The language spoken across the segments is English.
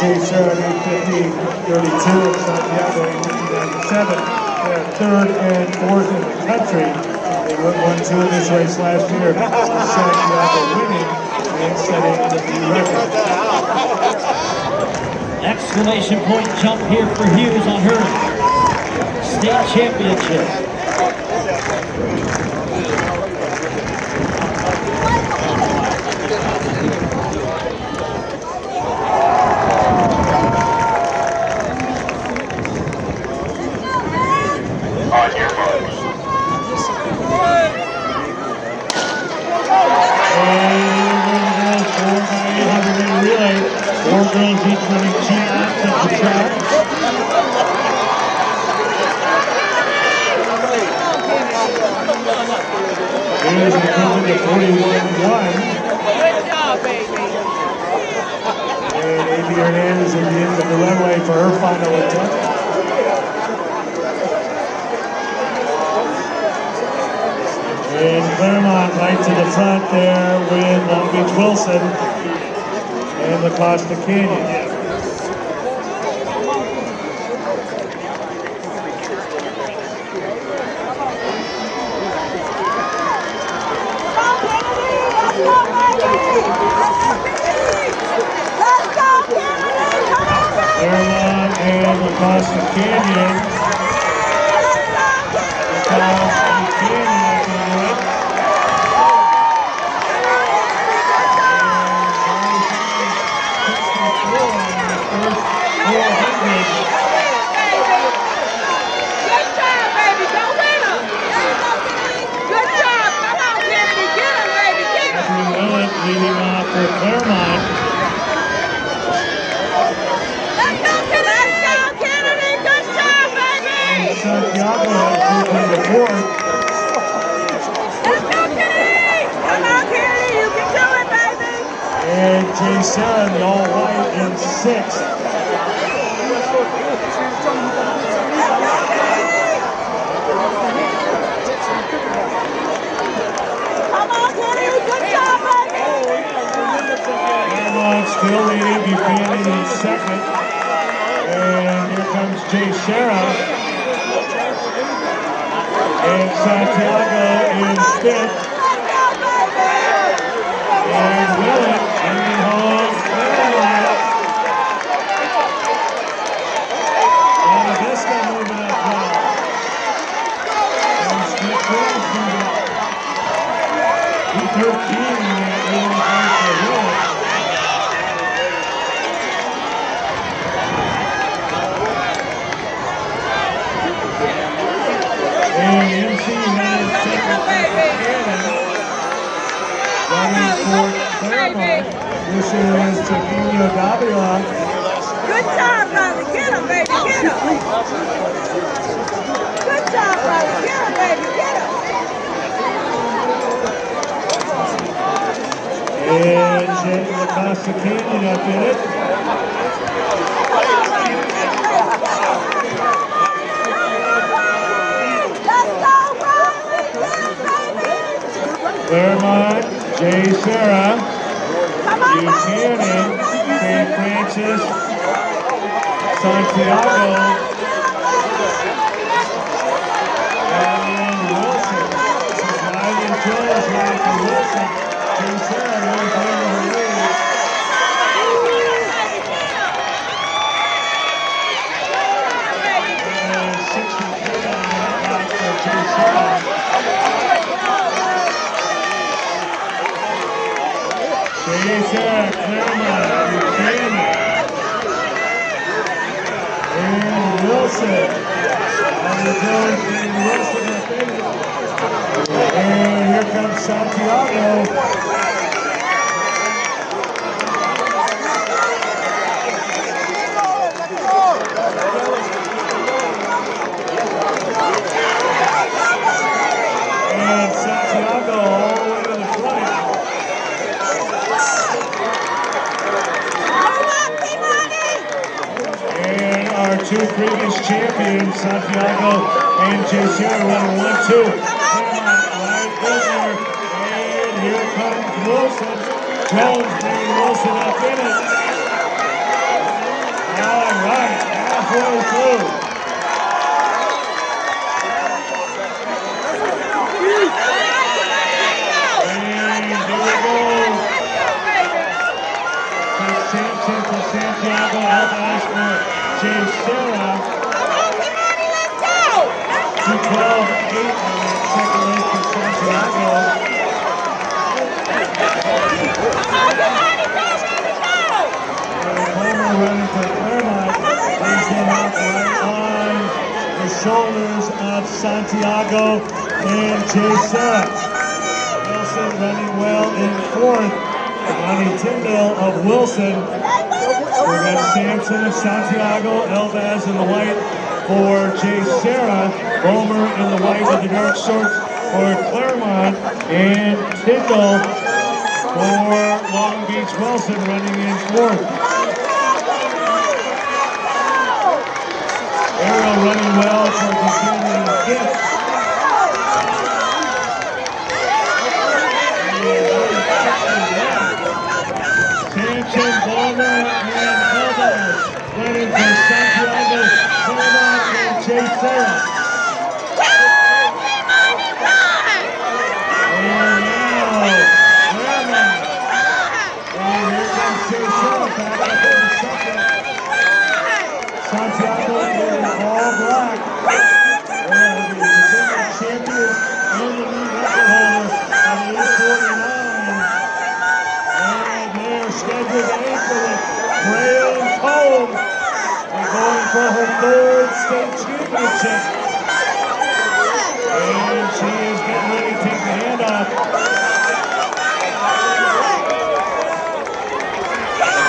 Jay Sherrod, 8:50.32, and Santiago, 8:50.97. They're third and fourth in the country. They went 1-2 in this race last year. Santiago winning and setting the new record. Exclamation point jump here for Hughes on her state championship. Four girls each running 2 laps at the track. Here's the coming to 41-1. Good job, baby. And Amy Hernandez at the end of the runway for her final attempt. And Claremont right to the front there with Long Beach Wilson and La Costa Canyon. Claremont and La Costa Canyon. La Costa Canyon. Leading off for Claremont. Let's go, Kennedy! Good job, baby! And Santiago has moved into fourth. Let's go, Kennedy! Come on, Kennedy, you can do it, baby! And Jay Sherrod, the all-white, in sixth. Still leading, Buchanan in second. And here comes Jay Sherrod. And Santiago in fifth. And Willett bringing home Claremont. And Vista moving up now. And Smith Williams moving up. 213 in that leading place for Willett. And MC running second for running for Claremont. This is Trevino Davila. Good job, brother. Get him, baby. Get him. Good job, brother. Get him, baby. Get him. And La Costa Canyon up in it. Claremont, Jay Sherrod, Buchanan, St. Francis, Santiago, and Wilson. This is Ryan Jones running for Wilson. Jay Sherrod running for the lead. And 63 on that lap for Jay Sherrod. Jay Sherrod, Claremont, Buchanan, and Wilson. Jones and Wilson up in it. And here comes Santiago. And Santiago all the way to the front. And our two previous champions, Santiago and Jay Sherrod, running 1-2. Claremont right over. And here comes Wilson. Jones bringing Wilson up in it. halfway through. And here we go. Sampson for Santiago, Elvas for Jay Serra. 2:12.8 on that second race for Santiago. Homer running for Claremont, lays him up right on the shoulders of Santiago and Jay Serra. Wilson running well in fourth. Ronnie Tyndall of Wilson. We got Sampson of Santiago, Elvas in the white for Jay Serra, Homer in the white with the dark shorts for Claremont, and Tyndall for Long Beach Wilson running in fourth. Arrow running well for Buchanan in fifth. Sampson, Ballmer, and Elvas running for Santiago, Claremont, and Jay Serra. And now, Claremont. And here comes Jay Serra back up in second. Santiago in all black. And the defending champions and the new record holder of 849. And they're scheduled to enter with Graham Cole. They're going for her third state championship. And she is getting ready to take the handoff.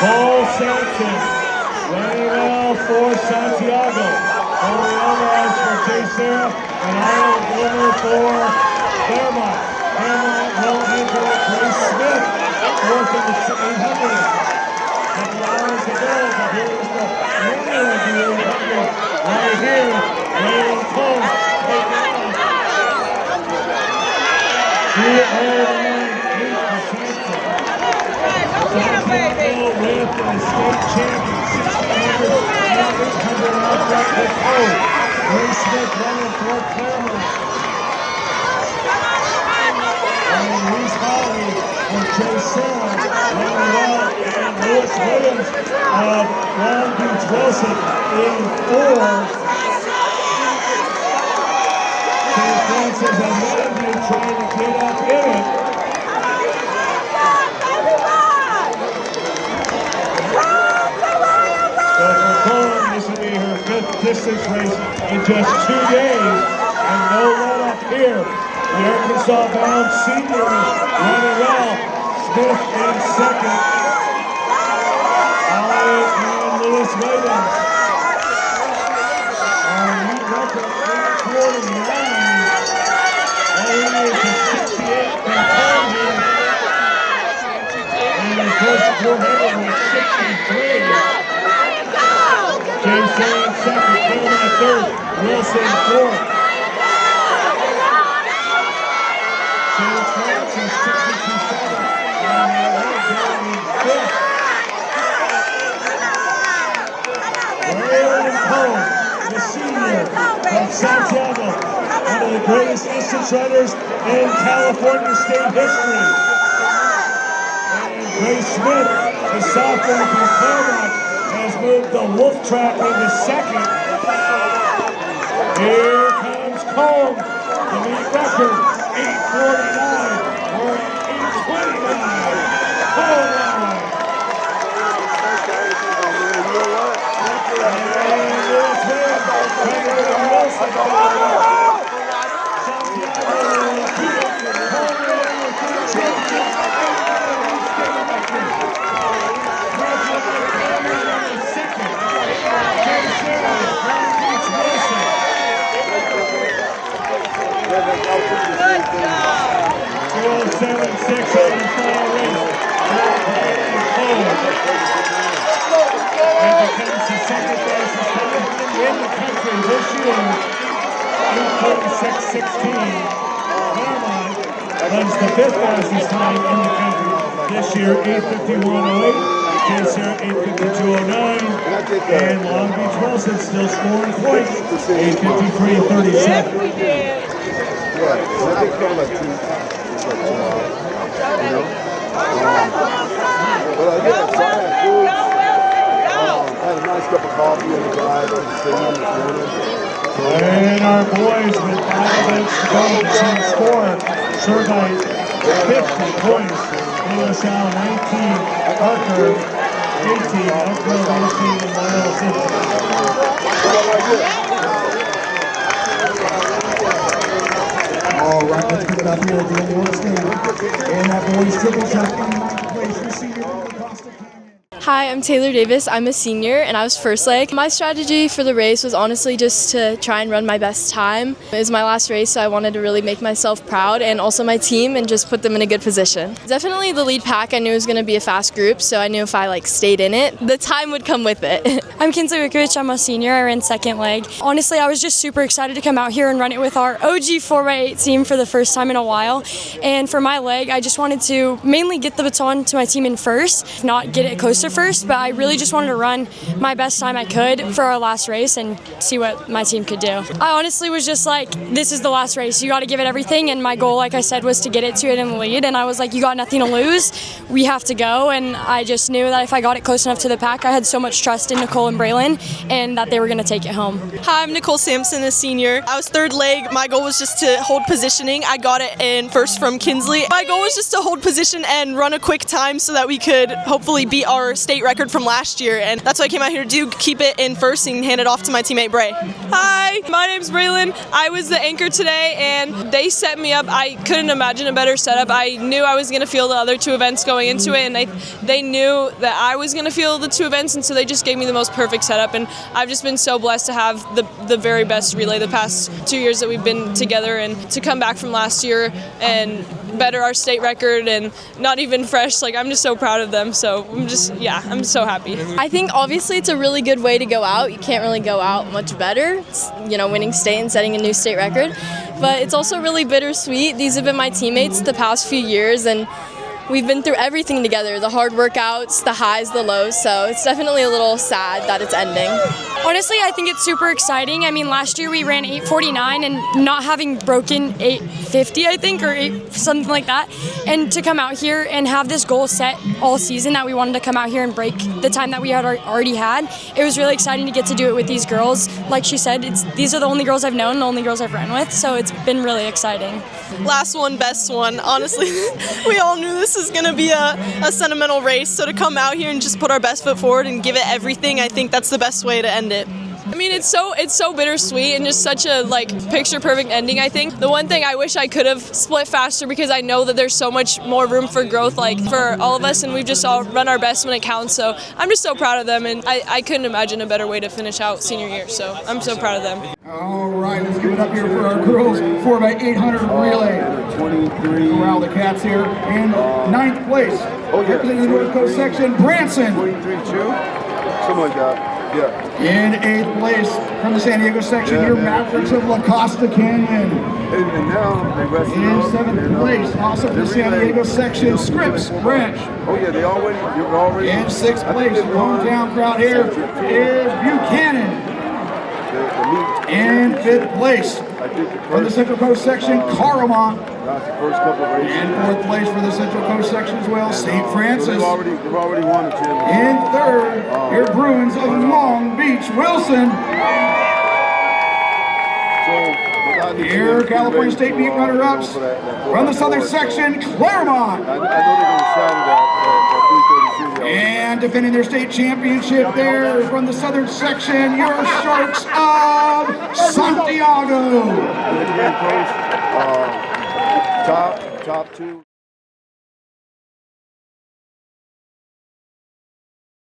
Cole Sampson running well for Santiago. Corey Elvas for Jay Serra. And Arnold Glimmer for Claremont. Claremont will enter with Grace Smith. Fourth in the 800. Couple hours to go, but here's the winner of the 800 right here. Graham Cole. Santiago with the state champion, 1600 and 800 outright with Cole. Grace Smith running for Claremont. And Reese Hawley for Jay Serra running well. And Lewis Williams of Long Beach Wilson in fourth. St. Francis and Mountain trying to get up in it. So for Cole, this will be her fifth distance race in just 2 days, and no let-up here. The Arkansas-bound senior running well. Smith in second. Holly and Lewis Williams. Our new record, 849. All is a 68 from Cole here. And the first 400 was 63. Jay Serra in second, Claremont third, Wilson fourth. St. Francis 62-7, and down in fifth. Brandon Cole, the senior from Santiago, one of the greatest distance runners in California state history. And Grace Smith, the sophomore from Claremont, has moved the Wolf Track into second. Here comes Cole, the meet record, 849. We're at 829. Cole line. And Lewis Williams, Gregory Wilson, Santiago, Claremont runs the fifth fastest time in the country this year, 8:51.08. Kids here, 8:52.09. And Long Beach Wilson still scoring points, 8:53.37. We did. Yeah, I think kind of like two. It's like 2 hours. You know? But I get a shot at food. Had a nice cup of coffee on the drive to the stadium this morning. And our boys with 5 minutes to go, the team score, Servite 50 points, De La Salle 19, Parker 18, Elk Grove 18, and Loyola 15. All right, let's give it up here at the award stand. And that boys triple shot in ninth place for senior Costa Canyon. Hi, I'm Taylor Davis. I'm a senior and I was first leg. My strategy for the race was honestly just to try and run my best time. It was my last race, so I wanted to really make myself proud and also my team and just put them in a good position. Definitely the lead pack, I knew it was going to be a fast group, so I knew if I stayed in it, the time would come with it. I'm Kinsley Rikovich. I'm a senior. I ran second leg. Honestly, I was just super excited to come out here and run it with our OG 4x8 team for the first time in a while. And for my leg, I just wanted to mainly get the baton to my team in first, if not get it closer first, but I really just wanted to run my best time I could for our last race and see what my team could do. I honestly was just like, this is the last race. You got to give it everything. And my goal, like I said, was to get it to it in the lead. And I was like, you got nothing to lose. We have to go. And I just knew that if I got it close enough to the pack, I had so much trust in Nicole and Braylon and that they were going to take it home. Hi, I'm Nicole Sampson, a senior. I was third leg. My goal was just to hold positioning. I got it in first from Kinsley. My goal was just to hold position and run a quick time so that we could hopefully beat our state record from last year, and that's what I came out here to do, keep it in first and hand it off to my teammate Bray. Hi, my name's Braylon. I was the anchor today and they set me up. I couldn't imagine a better setup. I knew I was going to feel the other 2 events going into it, and they knew that I was going to feel the 2 events, and so they just gave me the most perfect setup, and I've just been so blessed to have the very best relay the past 2 years that we've been together, and to come back from last year and better our state record and not even fresh. I'm just so proud of them. So I'm so happy. I think obviously it's a really good way to go out. You can't really go out much better, it's, winning state and setting a new state record. But it's also really bittersweet. These have been my teammates the past few years, and we've been through everything together, the hard workouts, the highs, the lows, so it's definitely a little sad that it's ending. Honestly, I think it's super exciting. I mean, last year we ran 8:49 and not having broken 8:50, I think, or something like that. And to come out here and have this goal set all season that we wanted to come out here and break the time that we had already had, it was really exciting to get to do it with these girls. Like she said, these are the only girls I've known, the only girls I've run with, so it's been really exciting. Last one, best one. Honestly, we all knew this was going to be a sentimental race, so to come out here and just put our best foot forward and give it everything, I think that's the best way to end it. I mean, it's so bittersweet and just such a picture perfect ending. I think the one thing I wish I could have split faster, because I know that there's so much more room for growth for all of us, and we've just all run our best when it counts. So I'm just so proud of them, and I couldn't imagine a better way to finish out senior year. So I'm so proud of them. All right, let's give it up here for our girls 4x800 relay. 23. Corral the Cats here in ninth place. Representing the North Coast section, Branson. 23-2. Something like that. Yeah. In eighth place from the San Diego section, your Mavericks of La Costa Canyon. And now they rest In seventh place, also from the San Diego section, Scripps Branch. Oh yeah, you're already. In sixth place, your hometown crowd here is Buchanan. In fifth place, from the Central Coast section, Caramont. That's the first couple of races. In fourth place for the Central Coast section as well, St. Francis. They've already won the championship. In third, your Bruins of Long Beach, Wilson. Your California State meet runner-ups from the Southern section, Claremont. I know they're going to shout at 3:30. And defending their state championship there from the Southern section, your Sharks of Santiago. Top 2.